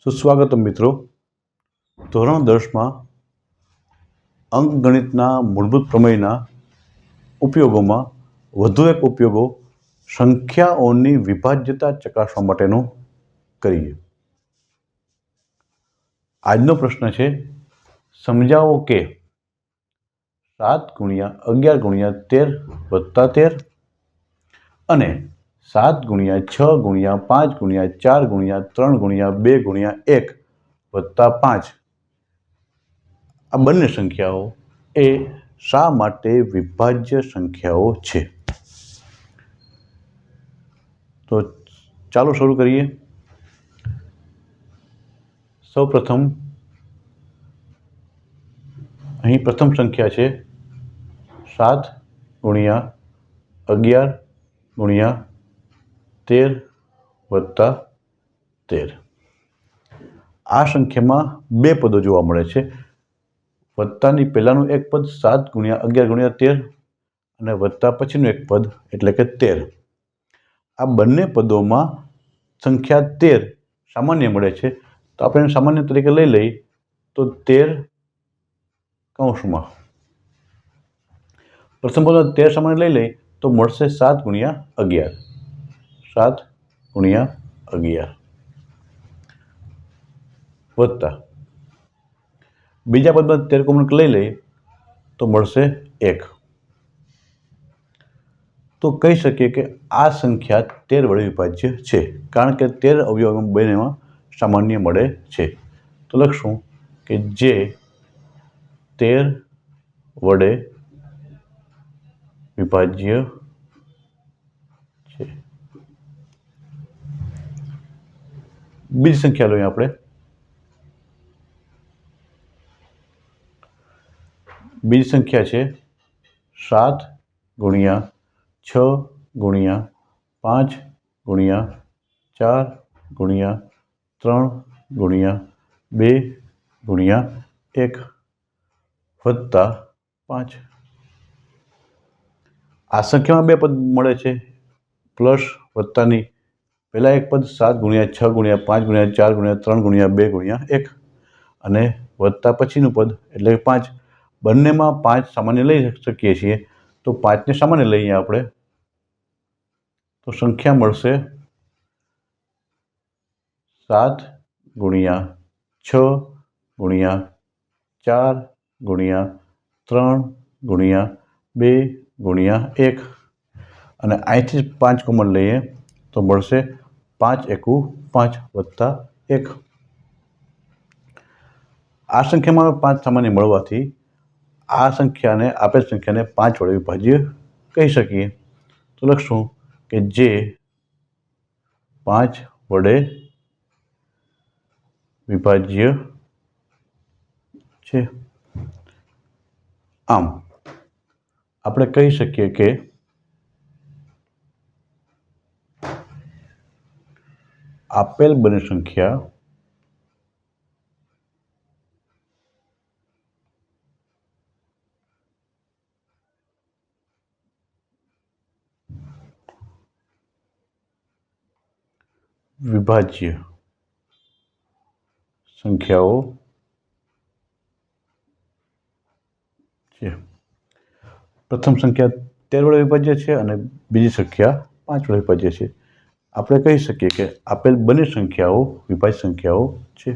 સુસ્વાગતમ મિત્રો. ધોરણ 10માં અંકગણિતના મૂળભૂત પ્રમેયના ઉપયોગોમાં વધુ એક ઉપયોગો સંખ્યાઓની વિભાજ્યતા ચકાસવા માટેનો કરીએ. આજનો પ્રશ્ન છે, સમજાવો કે 7 × 11 × 13 + 13 અને 7 × 6 × 5 × 4 × 3 × 2 × 1 + 5 આ બંને સંખ્યાઓ એ શા માટે વિભાજ્ય સંખ્યાઓ છે? તો ચાલો શરૂ કરીએ. સૌપ્રથમ અહીં પ્રથમ સંખ્યા છે 7 × 11 × 13 + 13. આ સંખ્યામાં બે પદો જોવા મળે છે. વત્તાની પહેલાંનું એક પદ 7 × 11 × 13 અને વત્તા પછીનું એક પદ એટલે કે 13. આ બંને પદોમાં સંખ્યા 13 સામાન્ય મળે છે, તો આપણે એને સામાન્ય તરીકે લઈ લઈએ તો 13 કૌંસમાં પ્રથમ પદમાં 13 સામાન્ય લઈ લઈએ તો મળશે 7 × 11. 7 × 11 વત્તા બીજા પદમાં 13 કોમન લઈ લઈએ તો મળશે 1. તો કહી શકીએ કે આ સંખ્યા 13 વડે વિભાજ્ય છે, કારણ કે 13 અવયવો બંનેમાં સામાન્ય મળે છે. તો લખશું કે જે 13 વડે વિભાજ્ય છે. બીજી સંખ્યા લઈએ આપણે. બીજી સંખ્યા છે 7 × 6 × 5 × 4 × 3 × 2 × 1 વત્તા 5. આ સંખ્યામાં બે પદ મળે છે, પ્લસ વત્તાની પહેલાં એક પદ 7 × 6 × 5 × 4 × 3 × 2 × 1 અને વત્તા પછીનું પદ એટલે કે 5. બંનેમાં 5 સામાન્ય લઈ શકીએ છીએ, તો 5ને સામાન્ય લઈએ આપણે તો સંખ્યા મળશે 7 × 6 × 4 × 3 × 2 × 1 અને અહીંથી 5 કોમન લઈએ તો મળશે 5 × 5 વત્તા 1. આ સંખ્યામાં 5 સામાન્ય મળવાથી આ સંખ્યાને આપેલ સંખ્યાને 5 વડે વિભાજ્ય કહી શકીએ. તો લખશું કે જે 5 વડે વિભાજ્ય છે. આમ આપણે કહી શકીએ કે આપેલ બંને સંખ્યા વિભાજ્ય સંખ્યાઓ છે. પ્રથમ સંખ્યા 13 વડે વિભાજ્ય છે અને બીજી સંખ્યા 5 વડે વિભાજ્ય છે. આપણે કહી શકીએ કે આપેલ બંને સંખ્યાઓ વિભાજ્ય સંખ્યાઓ છે.